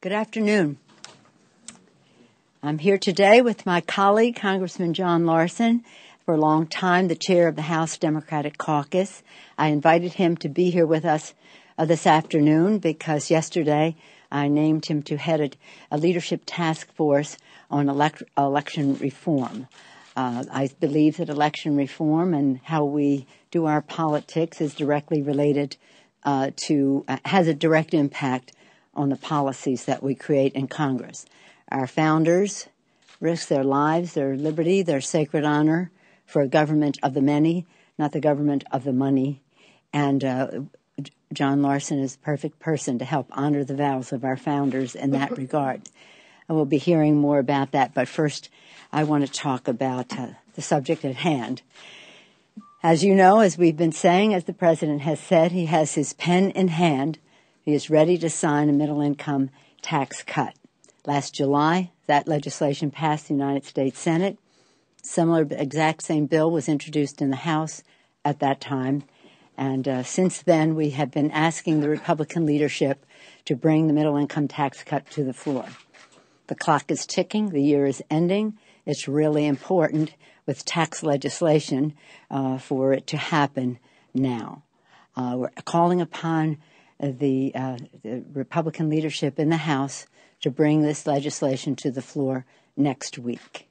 Good afternoon. I'm here today with my colleague, Congressman John Larson, for a long time the chair of the House Democratic Caucus. I invited him to be here with us this afternoon because yesterday I named him to head a leadership task force on election reform. I believe that election reform and how we do our politics is directly related has a direct impact on the policies that we create in Congress. Our founders risked their lives, their liberty, their sacred honor for a government of the many, not the government of the money. And John Larson is the perfect person to help honor the vows of our founders in that regard. And we'll be hearing more about that, but first I want to talk about the subject at hand. As you know, as we've been saying, as the President has said, he has his pen in hand. He is ready to sign a middle-income tax cut. Last July, that legislation passed the United States Senate. Similar, exact same bill was introduced in the House at that time. And since then, we have been asking the Republican leadership to bring the middle-income tax cut to the floor. The clock is ticking. The year is ending. It's really important with tax legislation for it to happen now. We're calling upon the Republican leadership in the House to bring this legislation to the floor next week.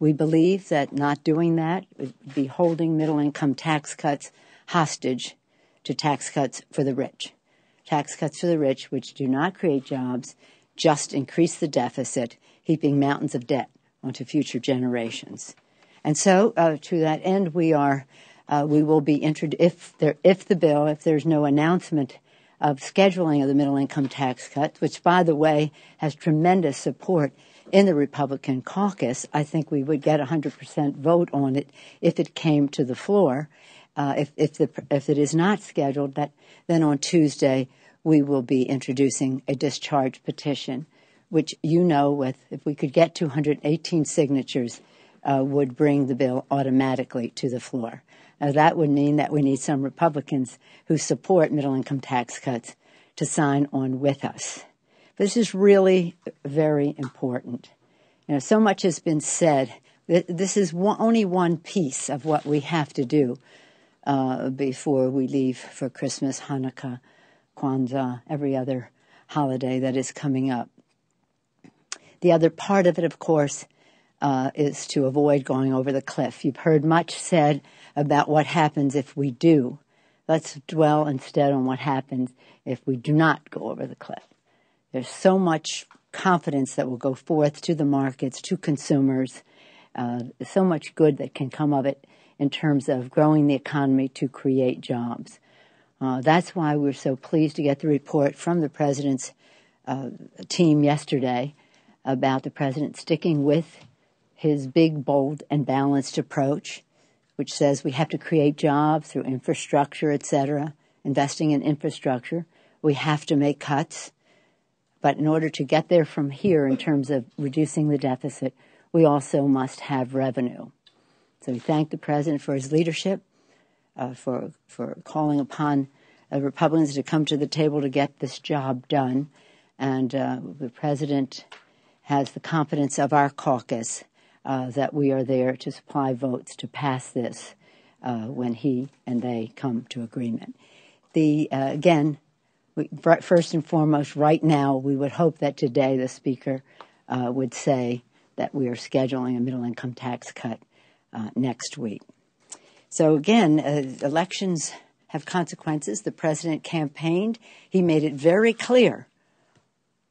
We believe that not doing that would be holding middle-income tax cuts hostage to tax cuts for the rich. Tax cuts for the rich, which do not create jobs, just increase the deficit, heaping mountains of debt onto future generations. And so, to that end, we will be if there's no announcement of scheduling of the middle-income tax cut, which, by the way, has tremendous support in the Republican caucus. I think we would get 100% vote on it if it came to the floor. If it is not scheduled, then on Tuesday we will be introducing a discharge petition, which if we could get 218 signatures, would bring the bill automatically to the floor. Now, that would mean that we need some Republicans who support middle-income tax cuts to sign on with us. This is really very important. So much has been said. This is only one piece of what we have to do before we leave for Christmas, Hanukkah, Kwanzaa, every other holiday that is coming up. The other part of it, of course, is to avoid going over the cliff. You've heard much said about what happens if we do. Let's dwell instead on what happens if we do not go over the cliff. There's so much confidence that will go forth to the markets, to consumers, so much good that can come of it in terms of growing the economy to create jobs. That's why we're so pleased to get the report from the President's team yesterday about the President sticking with his big, bold, and balanced approach, which says we have to create jobs through infrastructure, et cetera, investing in infrastructure. We have to make cuts. But in order to get there from here in terms of reducing the deficit, we also must have revenue. So we thank the President for his leadership, for calling upon Republicans to come to the table to get this job done. And the President has the confidence of our caucus that we are there to supply votes to pass this when he and they come to agreement. First and foremost, right now, we would hope that today the Speaker would say that we are scheduling a middle-income tax cut next week. So again, elections have consequences. The President campaigned. He made it very clear.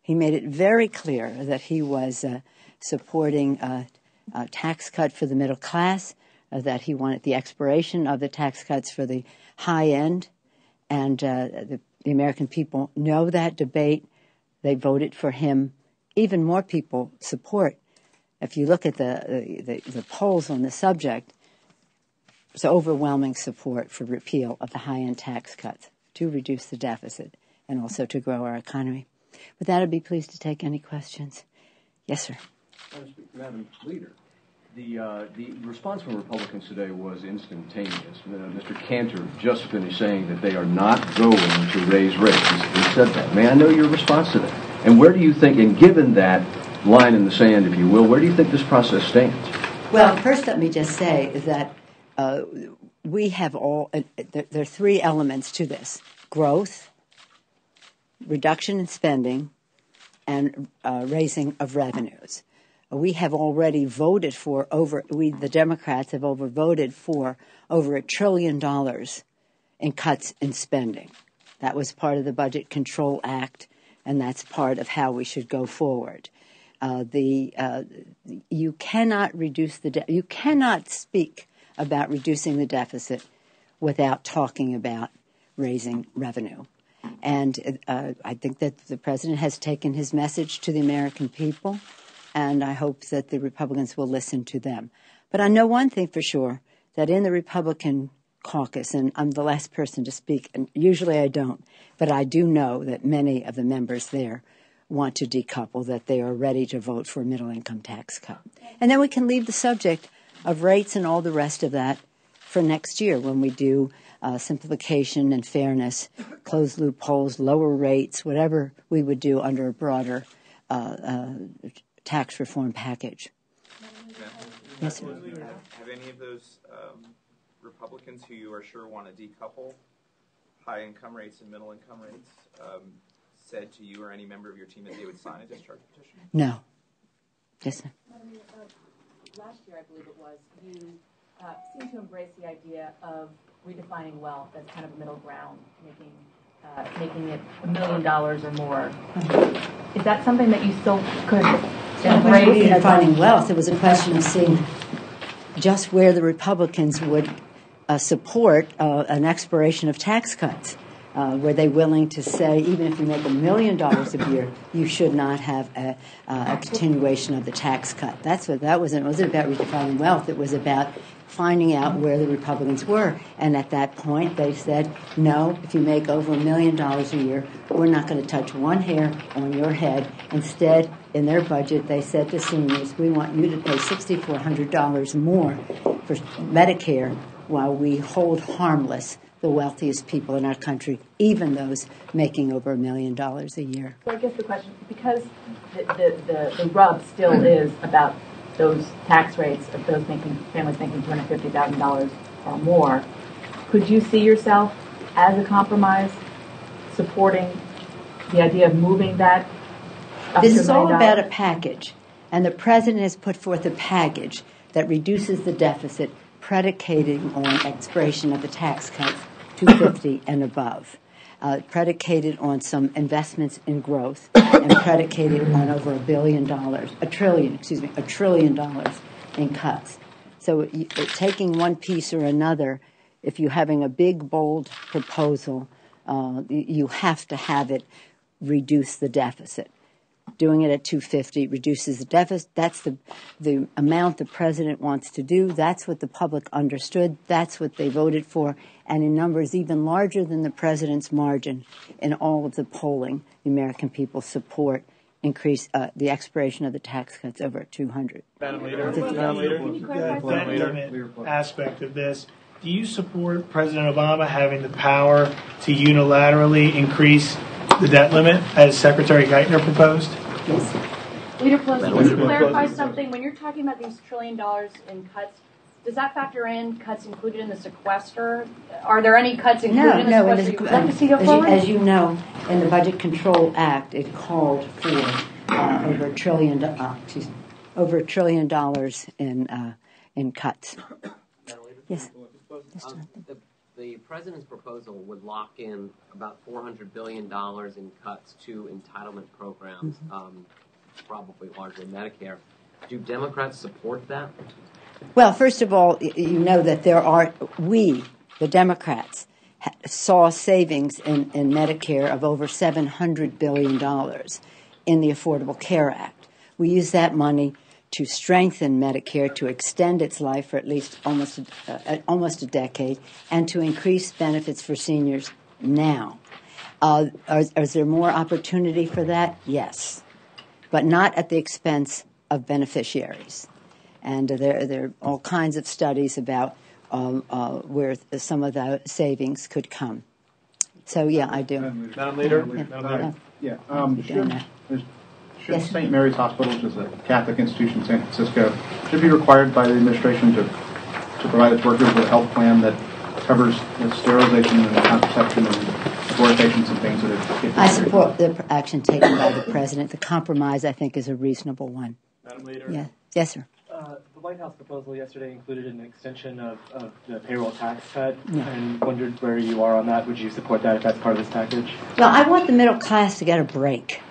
That he was supporting a tax cut for the middle class, that he wanted the expiration of the tax cuts for the high end. And the American people know that debate. They voted for him. Even more people support. If you look at the polls on the subject, there's overwhelming support for repeal of the high-end tax cuts to reduce the deficit and also to grow our economy. With that, I'd be pleased to take any questions. Yes, sir. Madam Leader, the response from Republicans today was instantaneous. Mr. Cantor just finished saying that they are not going to raise rates. He said that. May I know your response to that? And where do you think, and given that line in the sand, if you will, where do you think this process stands? Well, first let me just say that we have there are three elements to this: growth, reduction in spending, and raising of revenues. We have already voted for the Democrats have voted for over $1 trillion in cuts in spending. That was part of the Budget Control Act, and that's part of how we should go forward. You cannot reduce you cannot speak about reducing the deficit without talking about raising revenue. And I think that the president has taken his message to the American people, and I hope that the Republicans will listen to them. But I know one thing for sure, that in the Republican caucus, and I'm the last person to speak, and usually I don't, but I do know that many of the members there want to decouple, that they are ready to vote for a middle-income tax cut. And then we can leave the subject of rates and all the rest of that for next year when we do simplification and fairness, close loopholes, lower rates, whatever we would do under a broader tax reform package. Yes, sir. Have any of those Republicans who you are sure want to decouple high income rates and middle income rates said to you or any member of your team that they would sign a discharge petition? No. Yes, sir. Last year, I believe it was, you seemed to embrace the idea of redefining wealth as kind of a middle ground, making it $1 million or more. Is that something that you still could embrace? Redefining wealth, it was a question of seeing just where the Republicans would support an expiration of tax cuts. Were they willing to say, even if you make $1 million a year, you should not have a continuation of the tax cut? That's what that was. It wasn't about redefining wealth. It was about finding out where the Republicans were. And at that point, they said, no, if you make over $1 million a year, we're not going to touch one hair on your head. Instead, in their budget, they said to seniors, we want you to pay $6,400 more for Medicare while we hold harmless the wealthiest people in our country, even those making over $1 million a year. So I guess the question, because the rub still is about those tax rates of those families making $250,000 or more, could you see yourself as a compromise supporting the idea of moving that up This to is $1 all million? about a package, and the president has put forth a package that reduces the deficit predicating on expiration of the tax cuts, 250 and above, predicated on some investments in growth, and predicated on over $1 trillion in cuts. So taking one piece or another, if you're having a big, bold proposal, you have to have it reduce the deficit. Doing it at 250 reduces the deficit. That's the amount the president wants to do. That's what the public understood. That's what they voted for. And in numbers even larger than the president's margin in all of the polling, the American people support increase the expiration of the tax cuts over 200. Madam Leader, that limit aspect of this, do you support President Obama having the power to unilaterally increase the debt limit, as Secretary Geithner proposed? Yes. Leader Pelosi, can you clarify something? When you're talking about these $1 trillion in cuts, does that factor in cuts included in the sequester? Are there any cuts included in the sequester you would like to see go forward? As you know, in the Budget Control Act, it called for over $1 trillion in cuts. Yes. The president's proposal would lock in about $400 billion in cuts to entitlement programs, probably largely Medicare. Do Democrats support that? Well, first of all, you know that the Democrats, saw savings in Medicare of over $700 billion in the Affordable Care Act. We use that money to strengthen Medicare, to extend its life for at least almost a decade, and to increase benefits for seniors now. Is there more opportunity for that? Yes, but not at the expense of beneficiaries. And there are all kinds of studies about where some of the savings could come. So, yeah, I do. Madam Leader? Yeah. Should Yes. St. Mary's Hospital, which is a Catholic institution in San Francisco, should be required by the administration to provide its workers with a health plan that covers sterilization and contraception and abortifacients and things that are... I support the action taken by the president. The compromise, I think, is a reasonable one. Madam Leader? Yeah. Yes, sir. The White House proposal yesterday included an extension of the payroll tax cut, Yeah. and wondered where you are on that. Would you support that if that's part of this package? Well, I want the middle class to get a break.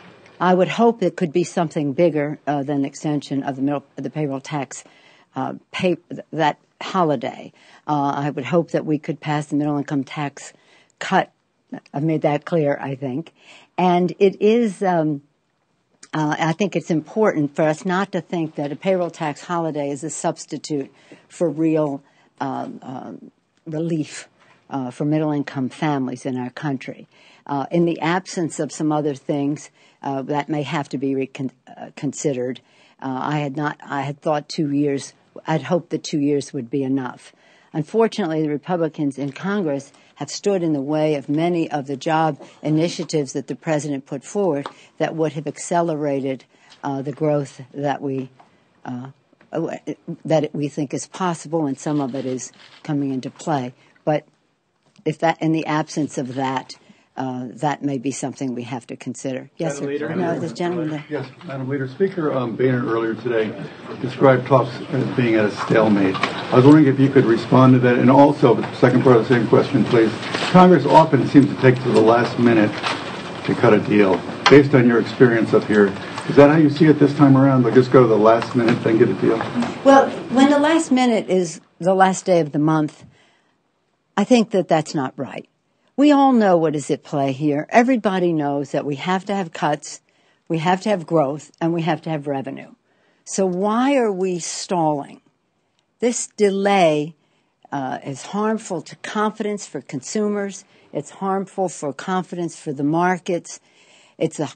I would hope it could be something bigger than the extension of the payroll tax that holiday. I would hope that we could pass the middle income tax cut. I've made that clear, I think. And it is, I think it's important for us not to think that a payroll tax holiday is a substitute for real relief for middle income families in our country. In the absence of some other things that may have to be considered, I had thought 2 years. I'd hoped that 2 years would be enough. Unfortunately, the Republicans in Congress have stood in the way of many of the job initiatives that the president put forward that would have accelerated the growth that we think is possible, and some of it is coming into play. But if that, in the absence of that, that may be something we have to consider. Yes, sir. Leader. No, this gentleman there. Yes, Madam Leader. Speaker Boehner earlier today described talks as being at a stalemate. I was wondering if you could respond to that. And also, the second part of the same question, please. Congress often seems to take to the last minute to cut a deal. Based on your experience up here, is that how you see it this time around? They'll just go to the last minute, then get a deal? Well, when the last minute is the last day of the month, I think that that's not right. We all know what is at play here. Everybody knows that we have to have cuts, we have to have growth, and we have to have revenue. So why are we stalling? This delay is harmful to confidence for consumers. It's harmful for confidence for the markets. It's a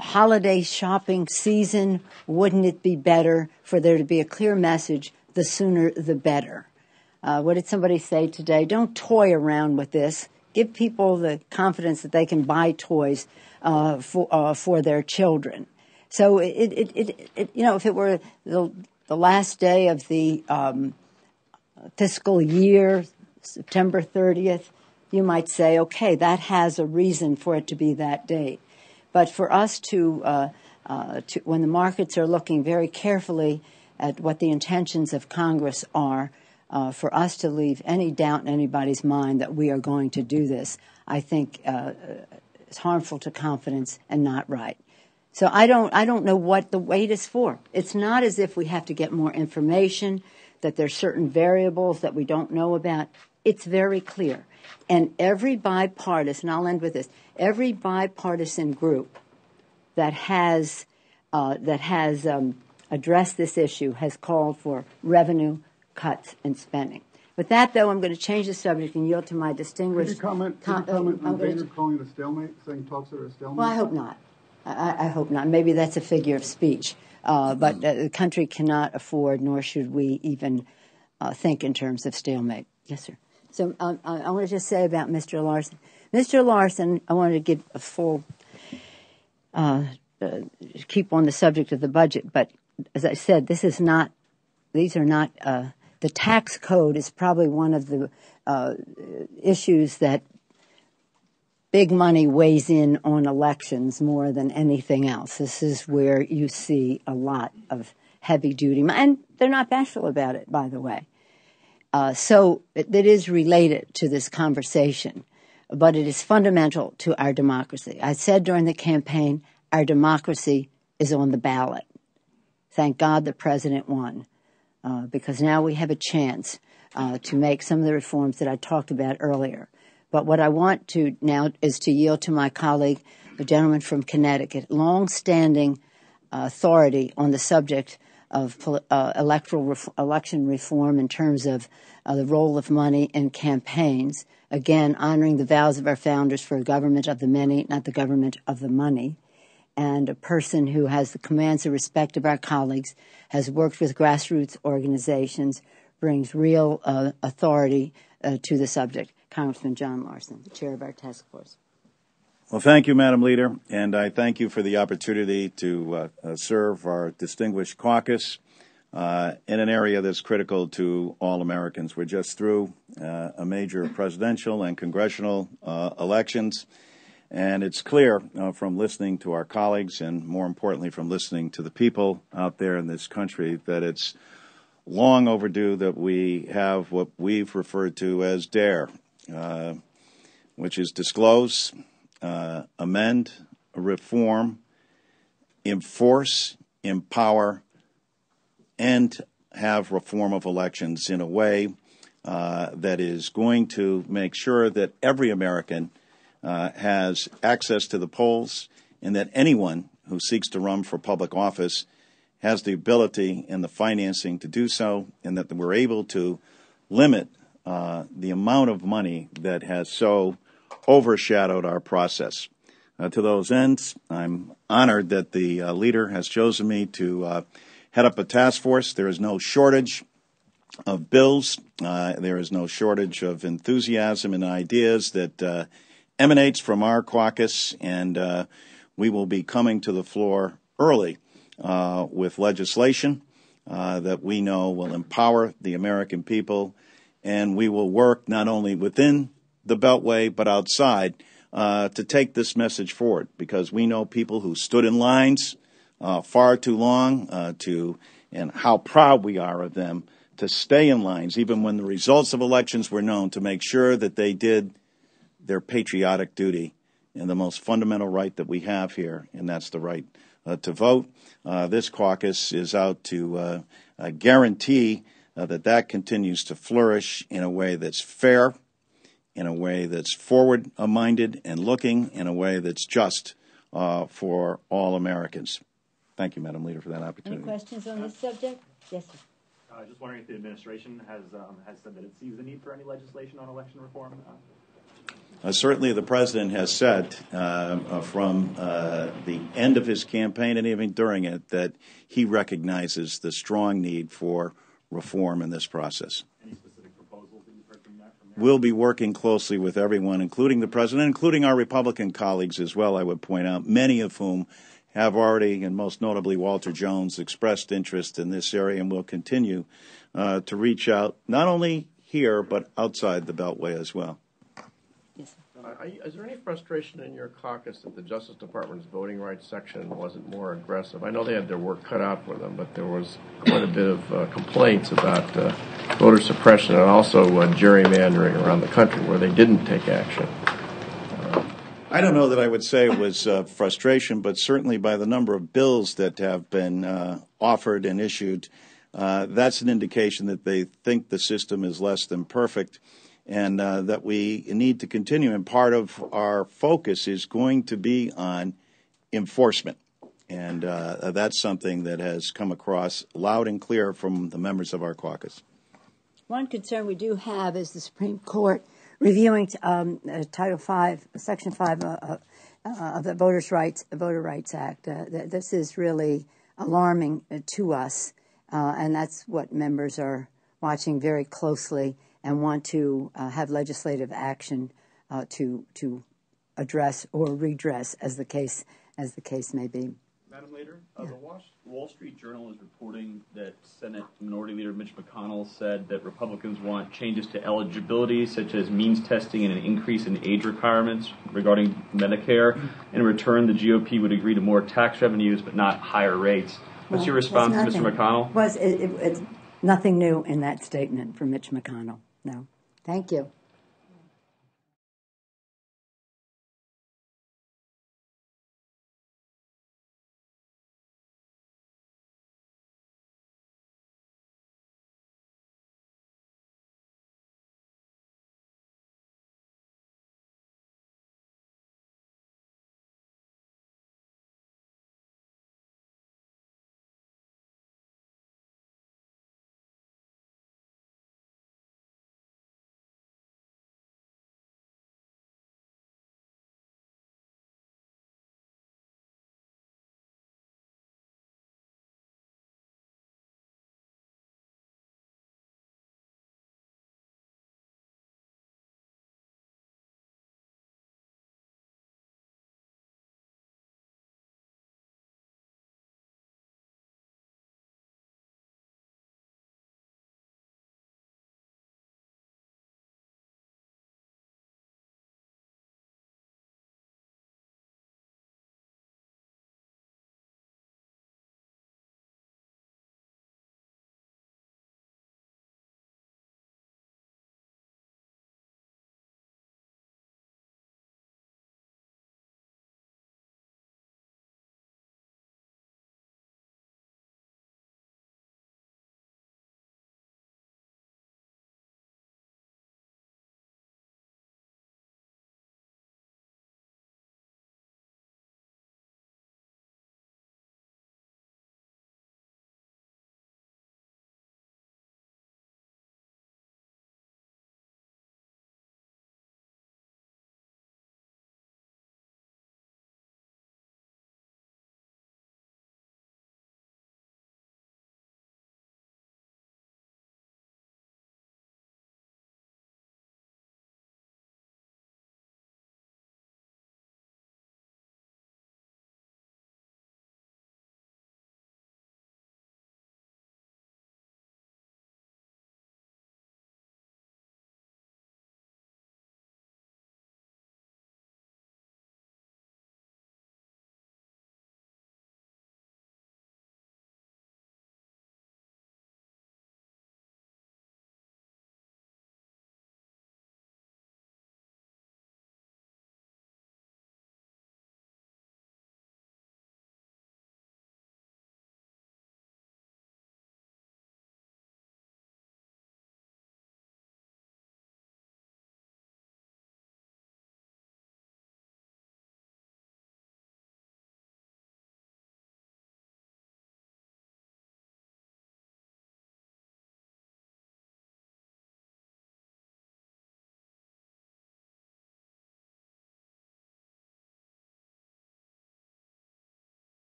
holiday shopping season. Wouldn't it be better for there to be a clear message, the sooner the better? What did somebody say today? Don't toy around with this. Give people the confidence that they can buy toys for their children. So if it were the last day of the fiscal year, September 30th, you might say, okay, that has a reason for it to be that date. But for us to when the markets are looking very carefully at what the intentions of Congress are, for us to leave any doubt in anybody's mind that we are going to do this, I think is harmful to confidence and not right. So I don't know what the wait is for. It's not as if we have to get more information, that there's certain variables that we don't know about. It's very clear. And every bipartisan, I'll end with this, every bipartisan group that has addressed this issue has called for revenue cuts in spending. With that, though, I'm going to change the subject and yield to my distinguished... Could you comment on Boehner calling it a stalemate, saying talks are a stalemate? Well, I hope not. I hope not. Maybe that's a figure of speech. But the country cannot afford, nor should we even think in terms of stalemate. Yes, sir. So I want to just say about Mr. Larson. Mr. Larson, I wanted to give a full... keep on the subject of the budget. But as I said, these are not... the tax code is probably one of the issues that big money weighs in on elections more than anything else. This is where you see a lot of heavy-duty money. And they're not bashful about it, by the way. So it is related to this conversation, but it is fundamental to our democracy. I said during the campaign, our democracy is on the ballot. Thank God the president won. Because now we have a chance to make some of the reforms that I talked about earlier. But what I want to now is to yield to my colleague, the gentleman from Connecticut, long-standing authority on the subject of election reform in terms of the role of money in campaigns. Again, honoring the vows of our founders for a government of the many, not the government of the money. And a person who has the commands and respect of our colleagues, has worked with grassroots organizations, brings real authority to the subject. Congressman John Larson, the chair of our task force. Well, thank you, Madam Leader, and I thank you for the opportunity to serve our distinguished caucus in an area that's critical to all Americans. We're just through a major presidential and congressional elections, and it's clear from listening to our colleagues and, more importantly, from listening to the people out there in this country that it's long overdue that we have what we've referred to as DARE, which is disclose, amend, reform, enforce, empower, and have reform of elections in a way that is going to make sure that every American has access to the polls and that anyone who seeks to run for public office has the ability and the financing to do so, and that we're able to limit the amount of money that has so overshadowed our process. To those ends, I'm honored that the leader has chosen me to head up a task force. There is no shortage of bills. There is no shortage of enthusiasm and ideas that emanates from our caucus, and we will be coming to the floor early with legislation that we know will empower the American people, and we will work not only within the Beltway but outside to take this message forward, because we know people who stood in lines far too long and how proud we are of them to stay in lines even when the results of elections were known, to make sure that they did their patriotic duty and the most fundamental right that we have here, and that's the right to vote. This caucus is out to guarantee that continues to flourish in a way that's fair, in a way that's forward-minded and looking, in a way that's just for all Americans. Thank you, Madam Leader, for that opportunity. Any questions on this subject? Yes, sir. Just wondering if the administration has said that it sees the need for any legislation on election reform. Certainly the President has said from the end of his campaign and even during it that he recognizes the strong need for reform in this process. Any specific proposals that you've heard from that? We'll be working closely with everyone, including the President, including our Republican colleagues as well, I would point out, many of whom have already, and most notably Walter Jones, expressed interest in this area, and will continue to reach out not only here but outside the Beltway as well. Is there any frustration in your caucus that the Justice Department's voting rights section wasn't more aggressive? I know they had their work cut out for them, but there was quite a bit of complaints about voter suppression and also gerrymandering around the country where they didn't take action. I don't know that I would say it was frustration, but certainly by the number of bills that have been offered and issued, that's an indication that they think the system is less than perfect, and that we need to continue. And part of our focus is going to be on enforcement. And that's something that has come across loud and clear from the members of our caucus. One concern we do have is the Supreme Court reviewing Title V, Section 5 of the Voter Rights Act. This is really alarming to us, and that's what members are watching very closely and want to have legislative action to address or redress, as the case may be. Madam Leader, the Wall Street Journal is reporting that Senate Minority Leader Mitch McConnell said that Republicans want changes to eligibility, such as means testing and an increase in age requirements regarding Medicare. In return, the GOP would agree to more tax revenues but not higher rates. What's your response to Mr. McConnell? It's nothing new in that statement from Mitch McConnell. No. Thank you.